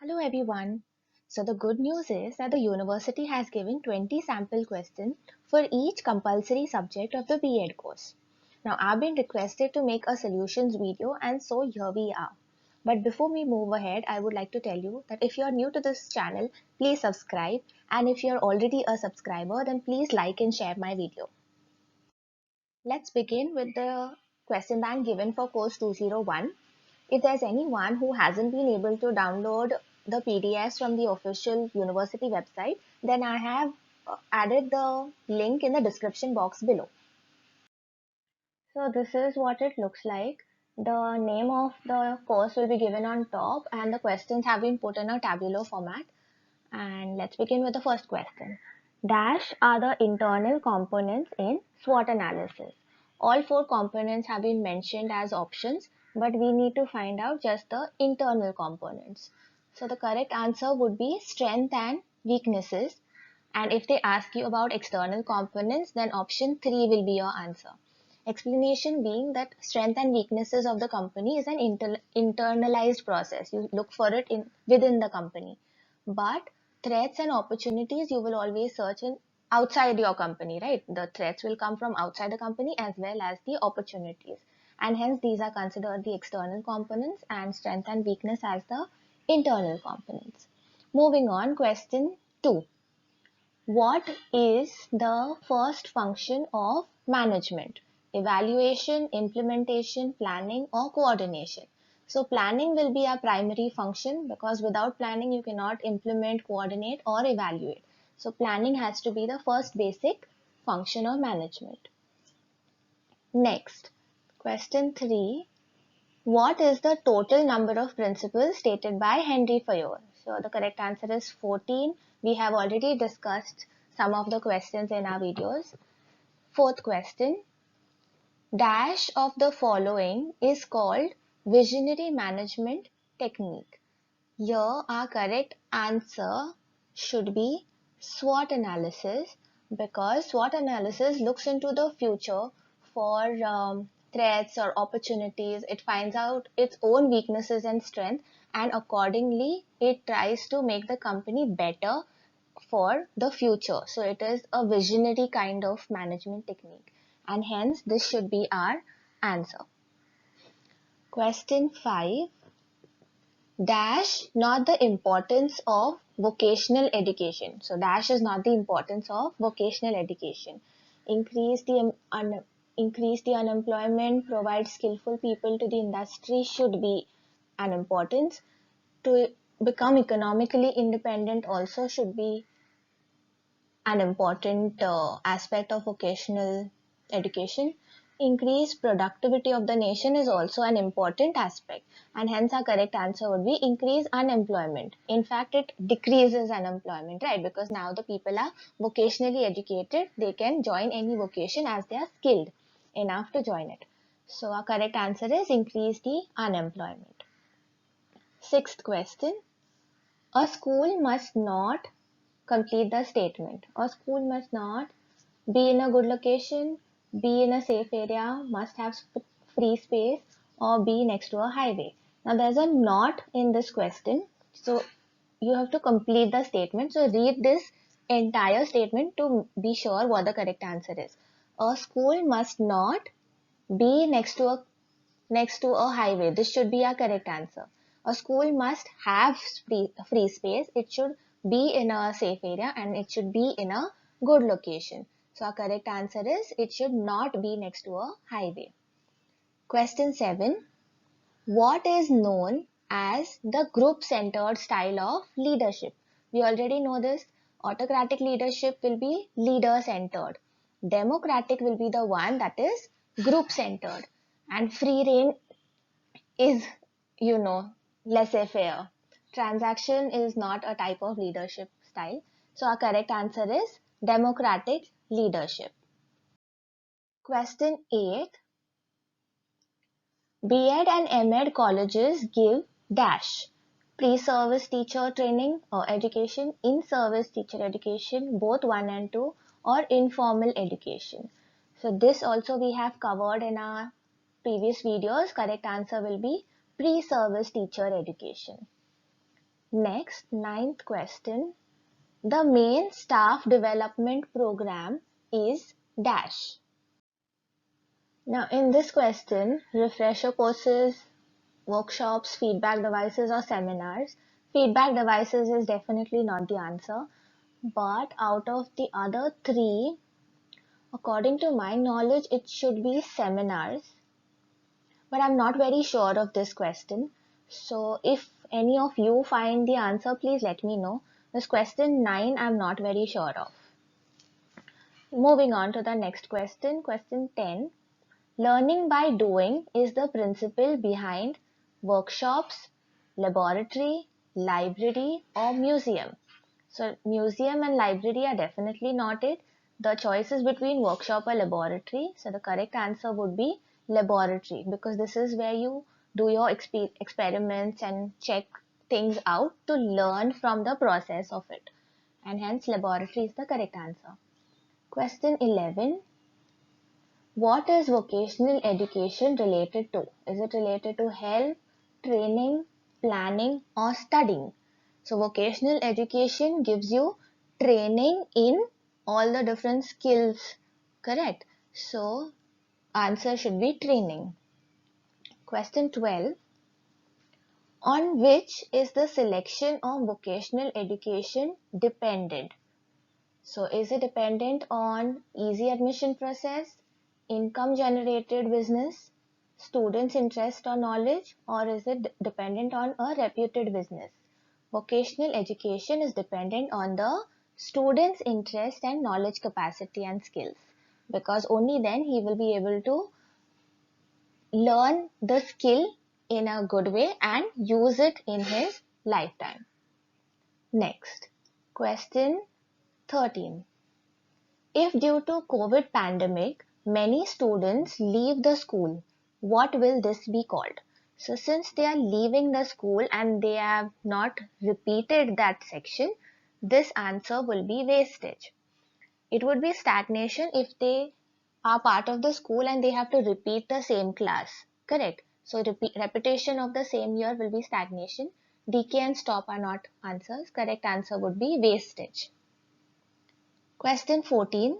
Hello everyone. So the good news is that the university has given 20 sample questions for each compulsory subject of the B.Ed course. Now I've been requested to make a solutions video and so here we are. But before we move ahead, I would like to tell you that if you are new to this channel, please subscribe, and if you are already a subscriber, then please like and share my video. Let's begin with the question bank given for course 201. If there's anyone who hasn't been able to download the PDFs from the official university website, then I have added the link in the description box below. So this is what it looks like. The name of the course will be given on top and the questions have been put in a tabular format. And let's begin with the first question. Dash are the internal components in SWOT analysis. All four components have been mentioned as options, but we need to find out just the internal components. So the correct answer would be strength and weaknesses. And if they ask you about external components, then option 3 will be your answer. Explanation being that strength and weaknesses of the company is an internalized process. You look for it within the company. But threats and opportunities you will always search in outside your company, right? The threats will come from outside the company as well as the opportunities. And hence these are considered the external components and strength and weakness as the internal components. Moving on, question 2. What is the first function of management? Evaluation, implementation, planning, or coordination? So planning will be a primary function because without planning you cannot implement, coordinate, or evaluate. So planning has to be the first basic function of management. Next, question 3. What is the total number of principles stated by Henry Fayol? So the correct answer is 14. We have already discussed some of the questions in our videos. Fourth question. Dash of the following is called visionary management technique. Here our correct answer should be SWOT analysis because SWOT analysis looks into the future for threats or opportunities. It finds out its own weaknesses and strengths and accordingly it tries to make the company better for the future. So it is a visionary kind of management technique and hence this should be our answer. Question 5. Dash not the importance of vocational education. So dash is not the importance of vocational education. Increase the unemployment, provide skillful people to the industry should be an importance. To become economically independent also should be an important aspect of vocational education. Increase productivity of the nation is also an important aspect, and hence our correct answer would be increase unemployment. In fact, it decreases unemployment, right? Because now the people are vocationally educated, they can join any vocation as they are skilled enough to join it. So our correct answer is increase the unemployment. Sixth question. A school must not complete the statement. A school must not be in a good location, be in a safe area, must have free space, or be next to a highway. Now there's a not in this question, so you have to complete the statement. So read this entire statement to be sure what the correct answer is. A school must not be next to a highway. This should be our correct answer. A school must have free space. It should be in a safe area and it should be in a good location. So our correct answer is it should not be next to a highway. Question 7. What is known as the group-centered style of leadership? We already know this. Autocratic leadership will be leader-centered. Democratic will be the one that is group-centered. And free reign is, laissez-faire. Transaction is not a type of leadership style. So our correct answer is democratic leadership. Question 8. B.Ed and M.Ed colleges give dash pre-service teacher training or education, in-service teacher education, both 1 and 2, or informal education. So this also we have covered in our previous videos. Correct answer will be pre-service teacher education. Next, ninth question. The main staff development program is dash. Now in this question, refresher courses, workshops, feedback devices or seminars. Feedback devices is definitely not the answer. But out of the other three, according to my knowledge, it should be seminars. But I'm not very sure of this question. So if any of you find the answer, please let me know. This question 9, I'm not very sure of. Moving on to the next question, question 10. Learning by doing is the principle behind workshops, laboratory, library, or museum. So museum and library are definitely not it. The choice is between workshop or laboratory. So the correct answer would be laboratory, because this is where you do your experiments and check things out to learn from the process of it. And hence laboratory is the correct answer. Question 11. What is vocational education related to? Is it related to health, training, planning, or studying? So vocational education gives you training in all the different skills, correct? So answer should be training. Question 12. On which is the selection of vocational education dependent? So is it dependent on easy admission process, income generated business, students' interest or knowledge, or is it dependent on a reputed business? Vocational education is dependent on the student's interest and knowledge capacity and skills, because only then he will be able to learn the skill in a good way and use it in his lifetime. Next, question 13. If due to COVID pandemic, many students leave the school, what will this be called? So since they are leaving the school and they have not repeated that section, this answer will be wastage. It would be stagnation if they are part of the school and they have to repeat the same class. Correct. So repetition of the same year will be stagnation. Decay and stop are not answers. Correct answer would be wastage. Question 14.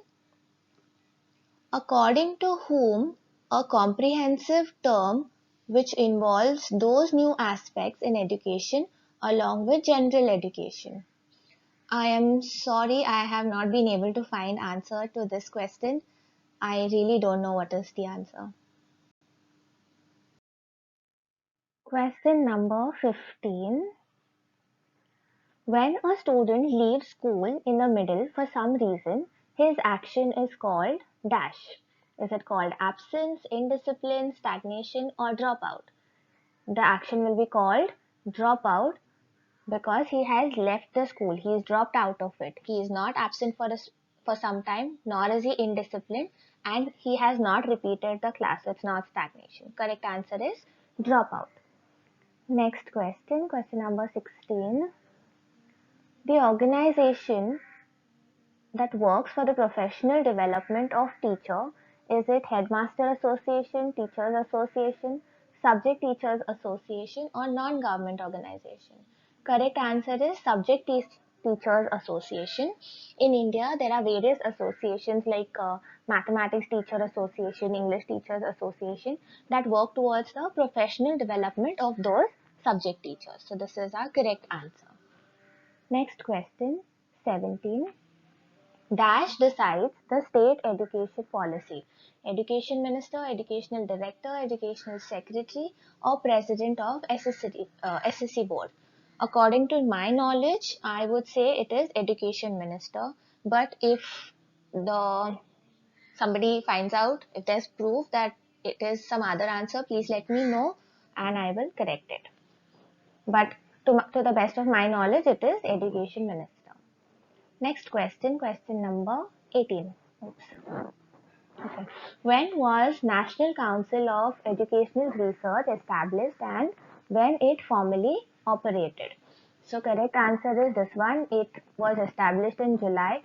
According to whom, a comprehensive term which involves those new aspects in education along with general education. I am sorry I have not been able to find answer to this question. I really don't know what is the answer. Question number 15. When a student leaves school in the middle for some reason, his action is called dash. Is it called absence, indiscipline, stagnation, or dropout? The action will be called dropout because he has left the school. He is dropped out of it. He is not absent for some time, nor is he indisciplined, and he has not repeated the class. It's not stagnation. Correct answer is dropout. Next question, question number 16. The organization that works for the professional development of teacher, is it Headmaster Association, Teachers Association, Subject Teachers Association, or non-government organization? Correct answer is Subject Teachers Association. In India, there are various associations like Mathematics Teacher Association, English Teachers Association that work towards the professional development of those subject teachers. So this is our correct answer. Next question, 17. Dash decides the state education policy. Education Minister, Educational Director, Educational Secretary, or President of SSC Board. According to my knowledge, I would say it is Education Minister. But if the somebody finds out, if there's proof that it is some other answer, please let me know and I will correct it. But to the best of my knowledge, it is Education Minister. Next question, question number 18. Oops. Okay. When was National Council of Educational Research established and when it formally operated? So correct answer is this one. It was established in July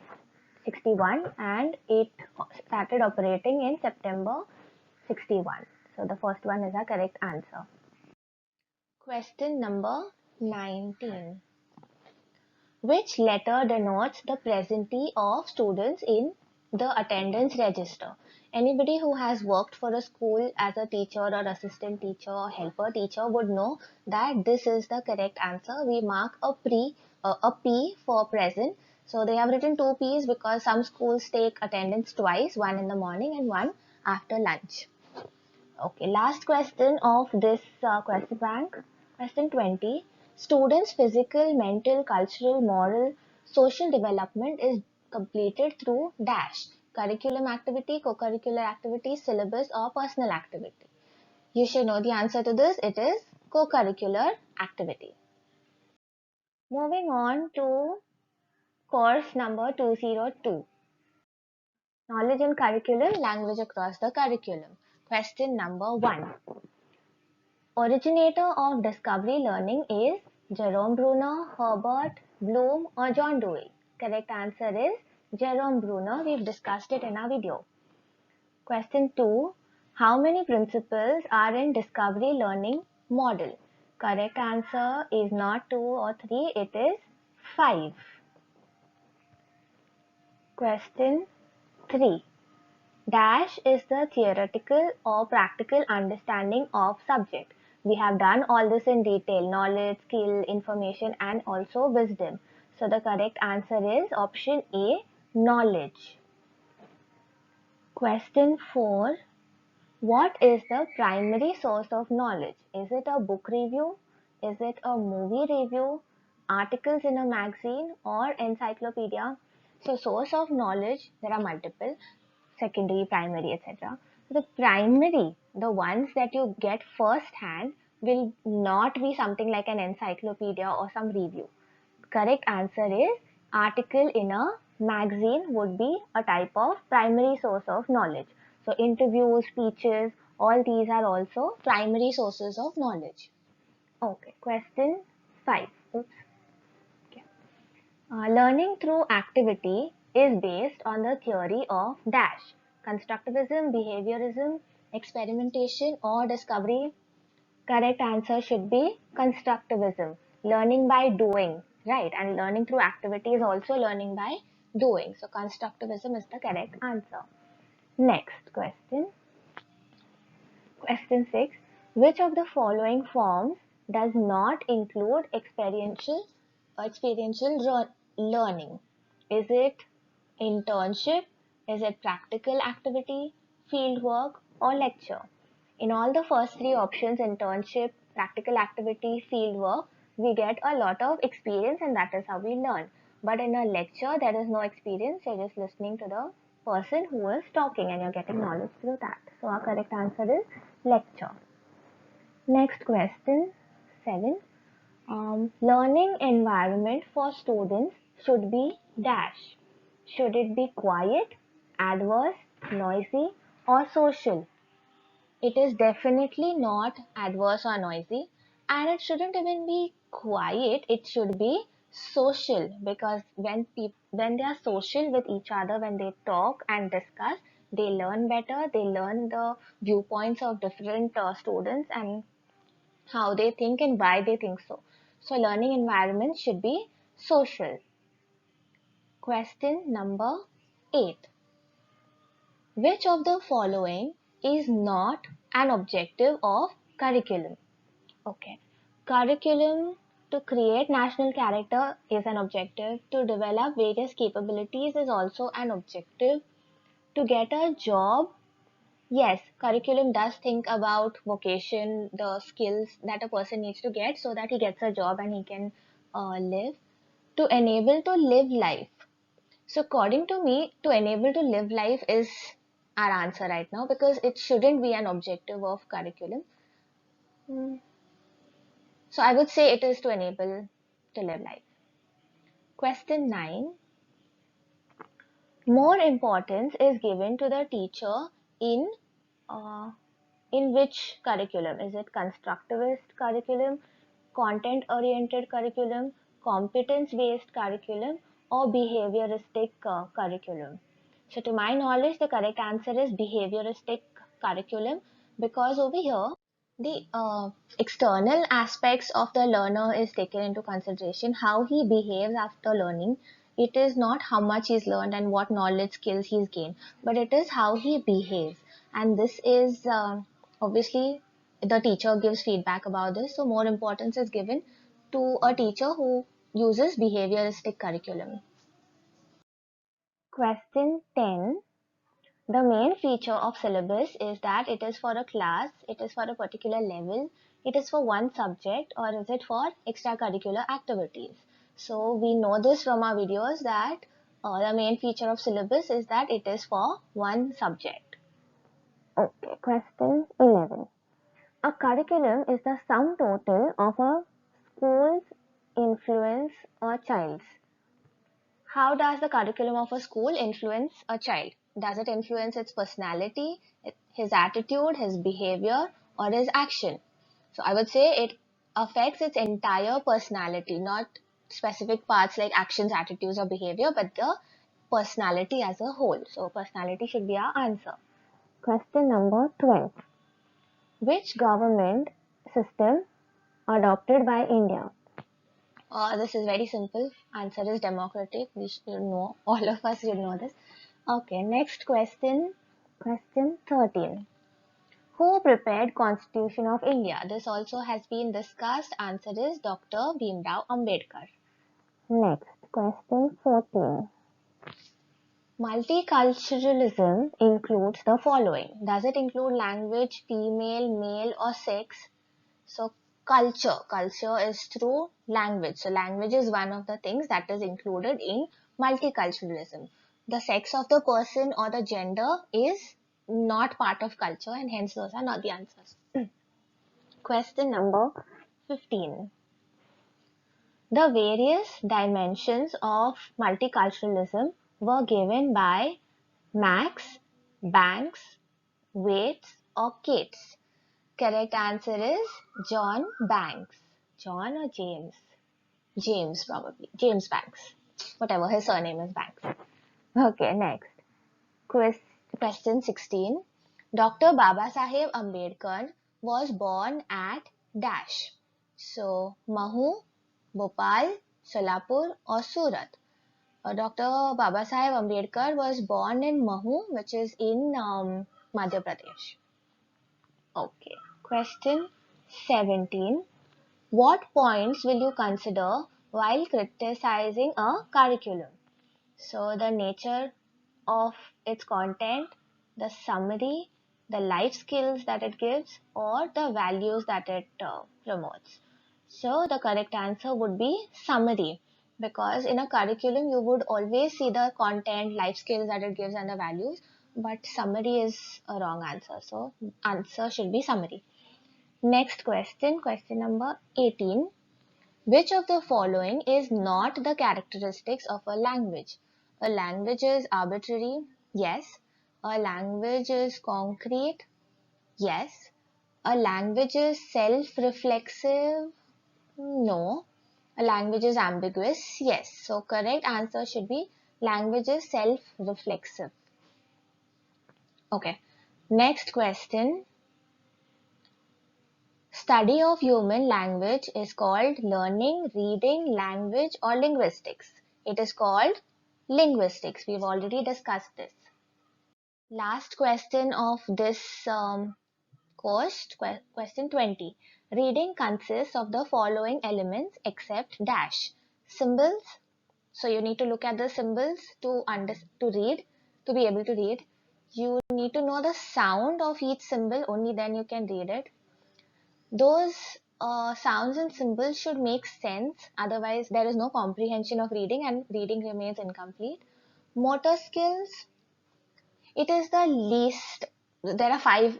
61 and it started operating in September 61. So the first one is our correct answer. Question number 19. Which letter denotes the presentee of students in the attendance register? Anybody who has worked for a school as a teacher or assistant teacher or helper teacher would know that this is the correct answer. We mark a P for present. So they have written two P's because some schools take attendance twice, one in the morning and one after lunch. Okay, last question of this question bank. Question 20. Students' physical, mental, cultural, moral, social development is completed through dash. Curriculum activity, co-curricular activity, syllabus or personal activity. You should know the answer to this. It is co-curricular activity. Moving on to course number 202. Knowledge and curriculum, language across the curriculum. Question number 1. Originator of discovery learning is Jerome Bruner, Herbert, Bloom or John Dewey. Correct answer is Jerome Bruner. We've discussed it in our video. Question 2. How many principles are in discovery learning model? Correct answer is not 2 or 3, it is 5. Question 3. Dash is the theoretical or practical understanding of subject. We have done all this in detail: knowledge, skill, information and also wisdom. So the correct answer is option A, knowledge. Question 4. What is the primary source of knowledge? Is it a book review? Is it a movie review? Articles in a magazine or encyclopedia? So source of knowledge, there are multiple: secondary, primary, etc. The primary, the ones that you get first hand, will not be something like an encyclopedia or some review. Correct answer is article in a magazine would be a type of primary source of knowledge. So interviews, speeches, all these are also primary sources of knowledge. Okay, question 5. Oops. Okay. Learning through activity is based on the theory of dash. Constructivism, behaviorism, experimentation or discovery. Correct answer should be constructivism. Learning by doing, right? And learning through activity is also learning by doing. So constructivism is the correct answer. Next question. Question 6. Which of the following forms does not include experiential learning? Is it internship? Is it practical activity, field work or lecture? In all the first three options, internship, practical activity, field work, we get a lot of experience and that is how we learn. But in a lecture, there is no experience. You're just listening to the person who is talking and you're getting knowledge through that. So our correct answer is lecture. Next question, 7. Learning environment for students should be dash. Should it be quiet, adverse, noisy or social? It is definitely not adverse or noisy, and it shouldn't even be quiet. It should be social, because when they are social with each other, when they talk and discuss, they learn better. They learn the viewpoints of different students and how they think and why they think so. So learning environment should be social. Question number 8. Which of the following is not an objective of curriculum? Okay. Curriculum to create national character is an objective. To develop various capabilities is also an objective. To get a job, yes, curriculum does think about vocation, the skills that a person needs to get so that he gets a job and he can live. To enable to live life. So according to me, to enable to live life is our answer right now, because it shouldn't be an objective of curriculum. So I would say it is to enable to live life. Question 9. More importance is given to the teacher in uh, in which curriculum? Is it constructivist curriculum, content oriented curriculum, competence based curriculum or behavioristic curriculum? So to my knowledge, the correct answer is behavioristic curriculum, because over here The external aspects of the learner is taken into consideration, how he behaves after learning. It is not how much he's learned and what knowledge skills he's gained, but it is how he behaves. And this is obviously the teacher gives feedback about this, so more importance is given to a teacher who uses behavioristic curriculum. Question 10. The main feature of syllabus is that it is for a class, it is for a particular level, it is for one subject, or is it for extracurricular activities. So we know this from our videos that the main feature of syllabus is that it is for one subject. Okay, question 11. A curriculum is the sum total of a school's influence or child's. How does the curriculum of a school influence a child? Does it influence its personality, his attitude, his behavior, or his action? So I would say it affects its entire personality, not specific parts like actions, attitudes, or behavior, but the personality as a whole. So personality should be our answer. Question number 12. Which government system adopted by India? This is very simple. Answer is democratic. We should know. All of us should know this. Okay, next question. Question 13. Who prepared Constitution of India? This also has been discussed. Answer is Dr. Bhimrao Ambedkar. Next, question 14. Multiculturalism includes the following. Does it include language, female, male, or sex? So culture is through language. So language is one of the things that is included in multiculturalism. The sex of the person or the gender is not part of culture, and hence those are not the answers. Question number 15. The various dimensions of multiculturalism were given by Max, Banks, Waits, or Cates. Correct answer is John Banks. John or James? James probably. James Banks. Whatever, his surname is Banks. Okay, next. Question 16. Dr. Babasaheb Ambedkar was born at Dash. So, Mahu, Bhopal, Solapur or Surat. Dr. Babasaheb Ambedkar was born in Mahu, which is in Madhya Pradesh. Okay. Question 17. What points will you consider while criticizing a curriculum? So the nature of its content, the summary, the life skills that it gives, or the values that it promotes. So the correct answer would be summary, because in a curriculum you would always see the content, life skills that it gives and the values, but summary is a wrong answer. So answer should be summary. Next question, question number 18. Which of the following is not the characteristics of a language? A language is arbitrary? Yes. A language is concrete? Yes. A language is self-reflexive? No. A language is ambiguous? Yes. So correct answer should be language is self-reflexive. Okay. Next question. Study of human language is called learning, reading, language or linguistics. It is called linguistics. We've already discussed this. Last question of this course, question 20. Reading consists of the following elements except dash. Symbols. So you need to look at the symbols to read, to be able to read. You need to know the sound of each symbol, only then you can read it. Those sounds and symbols should make sense, otherwise there is no comprehension of reading and reading remains incomplete. Motor skills, it is the least. There are five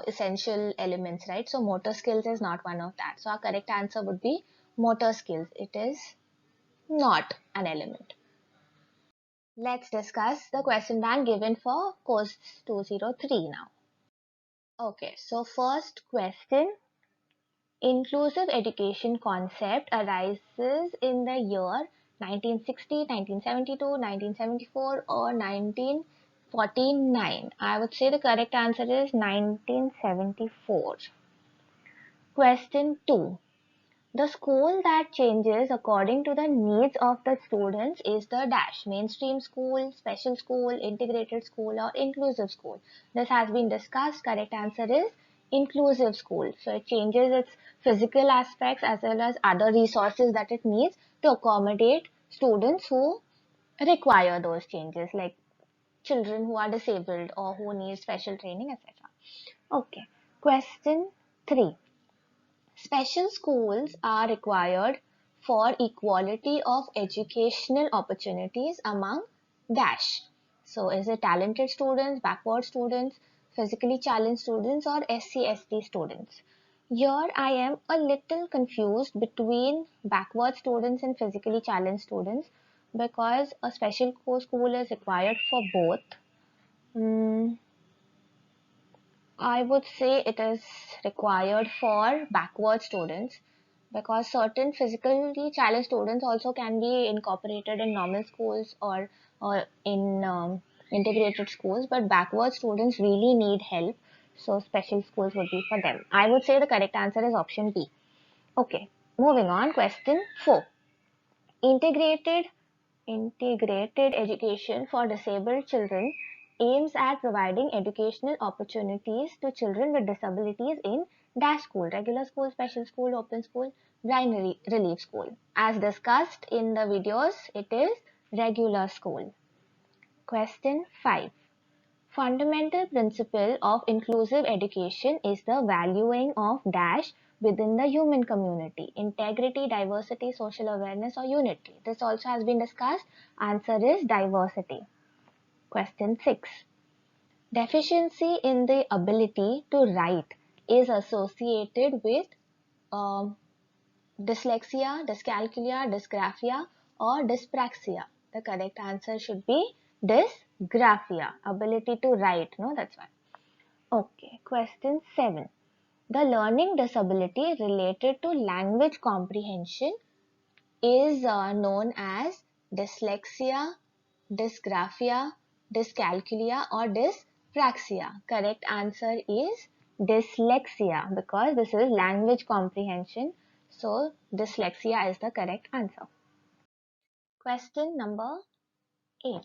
essential elements, right? So motor skills is not one of that. So our correct answer would be motor skills. It is not an element. Let's discuss the question bank given for course 203 now. Okay, so first question. Inclusive education concept arises in the year 1960, 1972, 1974 or 1949. I would say the correct answer is 1974. Question 2. The school that changes according to the needs of the students is the dash mainstream school, special school, integrated school, or inclusive school. This has been discussed. Correct answer is inclusive school. So it changes its physical aspects as well as other resources that it needs to accommodate students who require those changes, like children who are disabled or who need special training, etc. Okay. Question 3. Special schools are required for equality of educational opportunities among dash. So is it talented students, backward students, physically challenged students, or SC/ST students? Here I am a little confused between backward students and physically challenged students because a special school is required for both. Hmm, I would say it is required for backward students because certain physically challenged students also can be incorporated in normal schools or in integrated schools, but backward students really need help, so special schools would be for them. I would say the correct answer is option B. Okay, moving on. Question 4. Integrated Integrated education for disabled children aims at providing educational opportunities to children with disabilities in dash school, regular school, special school, open school, blind relief school. As discussed in the videos, it is regular school. Question 5. Fundamental principle of inclusive education is the valuing of dash within the human community: integrity, diversity, social awareness, or unity. This also has been discussed. Answer is diversity. Question 6. Deficiency in the ability to write is associated with um, dyslexia, dyscalculia, dysgraphia, or dyspraxia. The correct answer should be dysgraphia, ability to write. No, that's why. Okay, question 7. The learning disability related to language comprehension is known as dyslexia, dysgraphia, dyscalculia, or dyspraxia. Correct answer is dyslexia because this is language comprehension. So, dyslexia is the correct answer. Question number 8.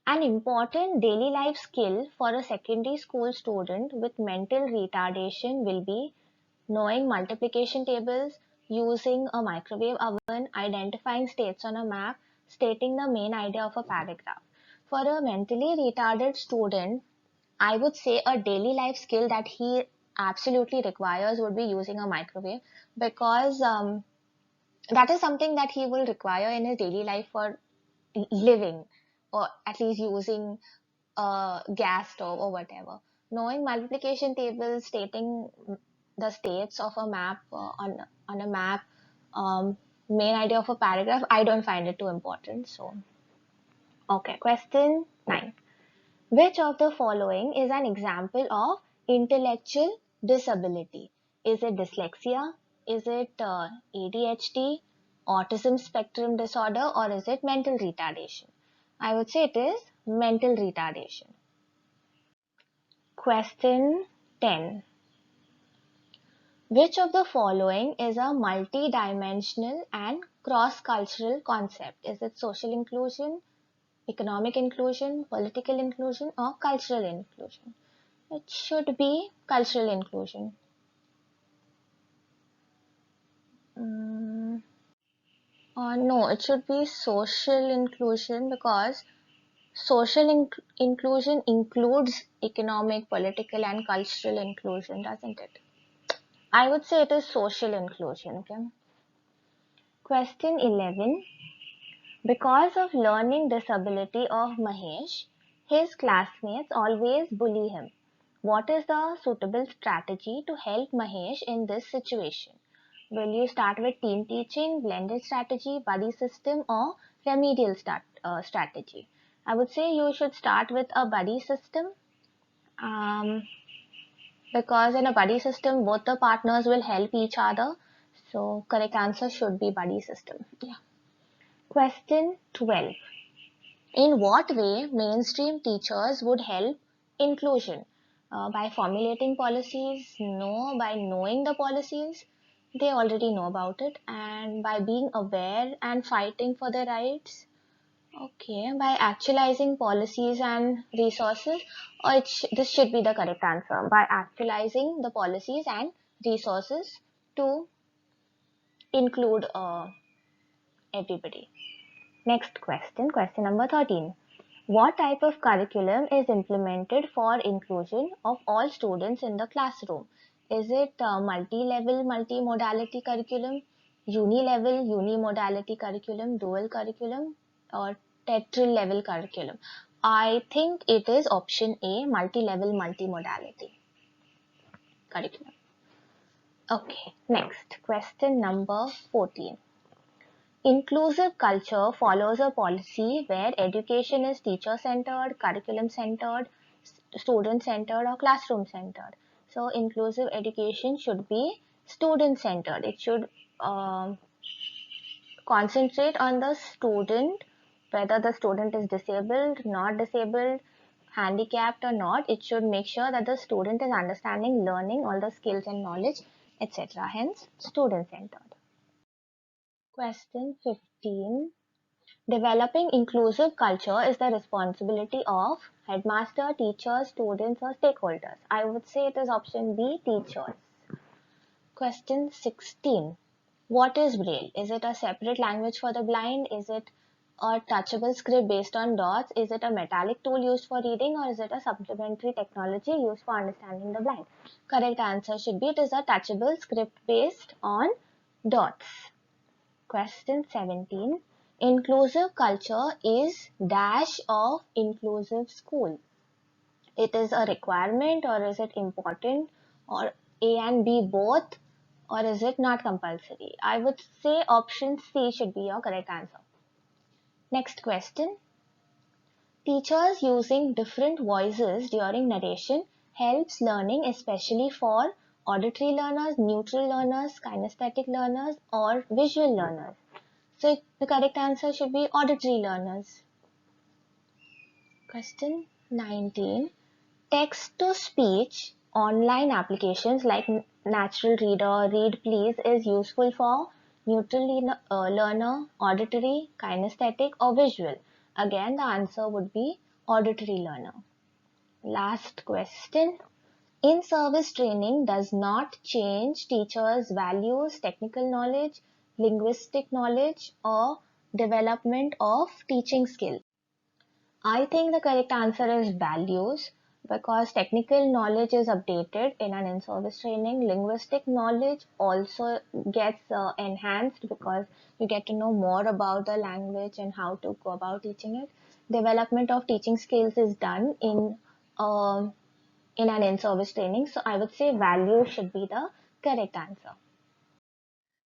An important daily life skill for a secondary school student with mental retardation will be knowing multiplication tables, using a microwave oven, identifying states on a map, stating the main idea of a paragraph. For a mentally retarded student, I would say a daily life skill that he absolutely requires would be using a microwave because that is something that he will require in his daily life for living, or at least using a gas stove or whatever. Knowing multiplication tables, stating the states of a map on a map, main idea of a paragraph, I don't find it too important. So, okay, question 9. Which of the following is an example of intellectual disability? Is it dyslexia? Is it ADHD, autism spectrum disorder, or is it mental retardation? I would say it is mental retardation. Question 10. Which of the following is a multi-dimensional and cross-cultural concept? Is it social inclusion, economic inclusion, political inclusion, or cultural inclusion? It should be cultural inclusion. No, it should be social inclusion because social inclusion includes economic, political, and cultural inclusion, doesn't it? I would say it is social inclusion. Okay. Question 11. Because of learning disability of Mahesh, his classmates always bully him. What is the suitable strategy to help Mahesh in this situation? Will you start with team teaching, blended strategy, buddy system, or remedial strategy? I would say you should start with a buddy system um, because in a buddy system, both the partners will help each other. So, correct answer should be buddy system. Yeah. Question 12. In what way mainstream teachers would help inclusion? By formulating policies? No. By knowing the policies? They already know about it. And by being aware and fighting for their rights? Okay. By actualizing policies and resources? Or this should be the correct answer. By actualizing the policies and resources to include everybody. Next question, question number 13. What type of curriculum is implemented for inclusion of all students in the classroom? Is it multi-level, multi-modality curriculum, uni-level, uni-modality curriculum, dual curriculum, or tetril level curriculum? I think it is option A, multi-level, multi-modality curriculum. Okay, next, question number 14. Inclusive culture follows a policy where education is teacher-centered, curriculum-centered, student-centered, or classroom-centered. So inclusive education should be student-centered. It should concentrate on the student, whether the student is disabled, not disabled, handicapped or not. It should make sure that the student is understanding, learning all the skills and knowledge, etc. Hence, student-centered. Question 15. Developing inclusive culture is the responsibility of headmaster, teachers, students, or stakeholders. I would say it is option B, teachers. Question 16. What is Braille? Is it a separate language for the blind? Is it a touchable script based on dots? Is it a metallic tool used for reading, or is it a supplementary technology used for understanding the blind? Correct answer should be it is a touchable script based on dots. Question 17. Inclusive culture is dash of inclusive school. It is a requirement, or is it important, or A and B both, or is it not compulsory? I would say option C should be your correct answer. Next question. Teachers using different voices during narration helps learning, especially for auditory learners, neutral learners, kinesthetic learners, or visual learners. So the correct answer should be auditory learners. Question 19. Text-to-speech online applications like Natural Reader, Read Please is useful for neutral learner, auditory, kinesthetic, or visual. Again, the answer would be auditory learner. Last question. In-service training does not change teachers' values, technical knowledge, linguistic knowledge, or development of teaching skills. I think the correct answer is values, because technical knowledge is updated in an in-service training. Linguistic knowledge also gets enhanced because you get to know more about the language and how to go about teaching it. Development of teaching skills is done in an in-service training. So I would say values should be the correct answer.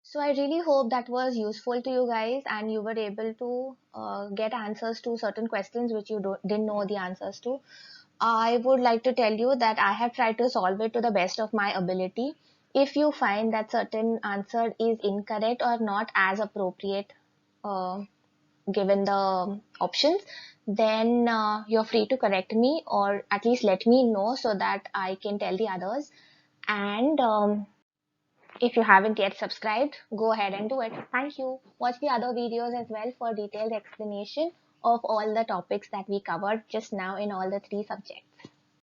So I really hope that was useful to you guys and you were able to get answers to certain questions which you didn't know the answers to. I would like to tell you that I have tried to solve it to the best of my ability. If you find that certain answer is incorrect or not as appropriate uh, given the options, then you're free to correct me or at least let me know so that I can tell the others. And if you haven't yet subscribed, go ahead and do it. Thank you. Watch the other videos as well for detailed explanation of all the topics that we covered just now in all the three subjects.